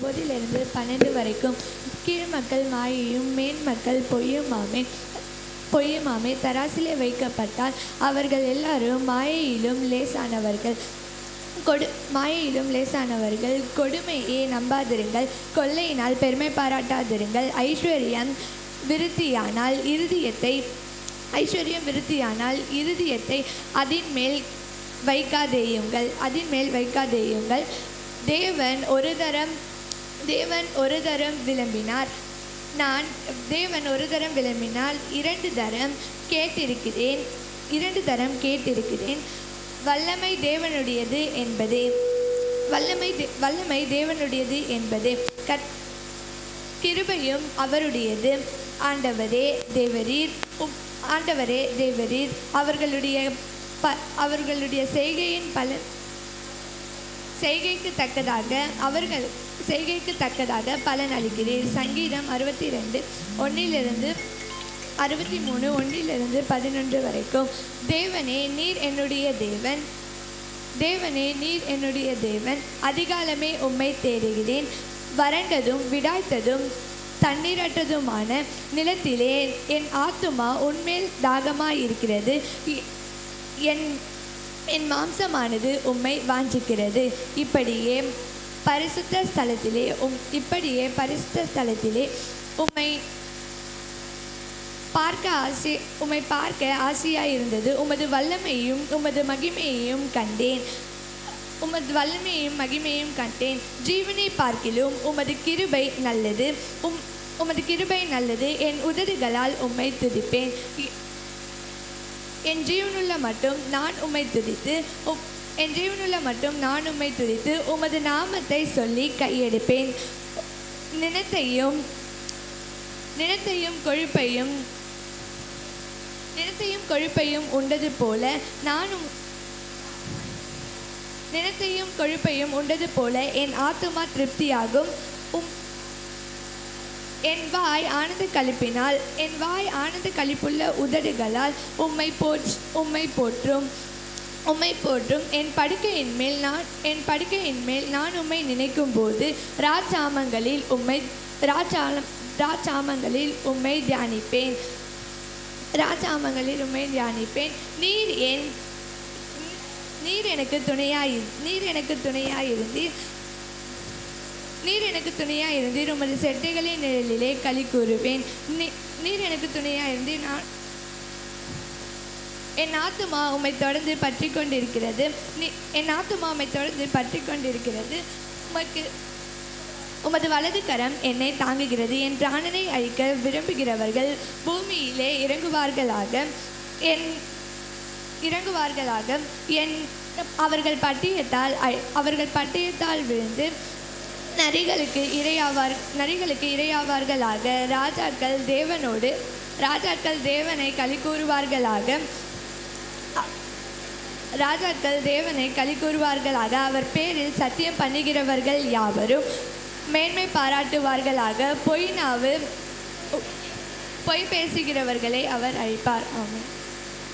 9-12 வரைக்கும். கீழ் மக்கள் மாயையும் மேன் மக்கள் பொய்யுமாமே தராசிலே வைக்கப்பட்டால் அவர்கள் எல்லாரும் மாயையிலும் லேசானவர்கள். கொடுமையை நம்பாதிருங்கள், கொள்ளையினால் பெருமை பாராட்டாதிருங்கள். ஐஸ்வர்யம் விருத்தியானால் இருதயத்தை அதின் மேல் வைக்காதேயுங்கள். தேவன் ஒரு தரம் விளம்பினார், 2 தரம் கேட்டிருக்கிறேன். வல்லமை தேவனுடையது என்பதே. கிருபையும் அவருடையது. ஆண்டவரே தேவரீர் அவர்களுடைய செய்கைக்கு தக்கதாக பலன் அளிக்கிறீர். சங்கீதம் 62:1-63 வரைக்கும். தேவனே நீர் என்னுடைய தேவன். அதிகாலமே உம்மை தேடுகிறேன். வறண்டதும் விடாய்த்ததும் தண்ணீரற்றதுமான நிலத்திலே என் ஆத்துமா உன்மேல் தாகமாயிருக்கிறது. என் மாம்சமானது உம்மை வாஞ்சிக்கிறது. இப்படியே பரிசுத்த ஸ்தலத்திலே உம்மை பார்க்க ஆசையாயிருந்தது. உமது வல்லமையும் உமது மகிமையையும் கண்டேன். ஜீவனை பார்க்கிலும் உமது கிருபை நல்லது. என் உதடுகளால் உம்மை துதிப்பேன். என் ஜீவனுள்ள மட்டும் நான் உம்மை துதித்து உமது நாமத்தை சொல்லி கையெடுப்பேன். நினத்தையும் கொழுப்பையும் உண்டது போல என் ஆத்துமா திருப்தியாகும். என் வாய் ஆனந்த களிப்புள்ள உதடுகளால் உம்மை போற்றும். என் படுக்கையின் மேல் நான் உம்மை நினைக்கும் போது ராஜாமங்களில் உம்மை தியானிப்பேன். நீர் எனக்கு துணையாயிருந்தீர். உமது செட்டைகளின் நிழலிலே களி கூறுவேன். நீர் எனக்கு துணையாயிருந்தீர். என் ஆத்துமா உம்மை தொடர்ந்து பற்றி கொண்டிருக்கிறது. உமது வலது கரம் என்னை தாங்குகிறது. என் பிராணனை அழிக்க விரும்புகிறவர்கள் பூமியிலே இறங்குவார்களாக. அவர்கள் பட்டயத்தால் விழுந்து நரிகளுக்கு இரையாவார்களாக. ராஜாக்கள் தேவனை களி கூறுவார்களாக. அவர் பேரில் சத்தியம் பண்ணுகிறவர்கள் யாவரும் மேன்மை பாராட்டுவார்களாக. பொய் பேசுகிறவர்களை அவர் அழிப்பார். ஆமென்.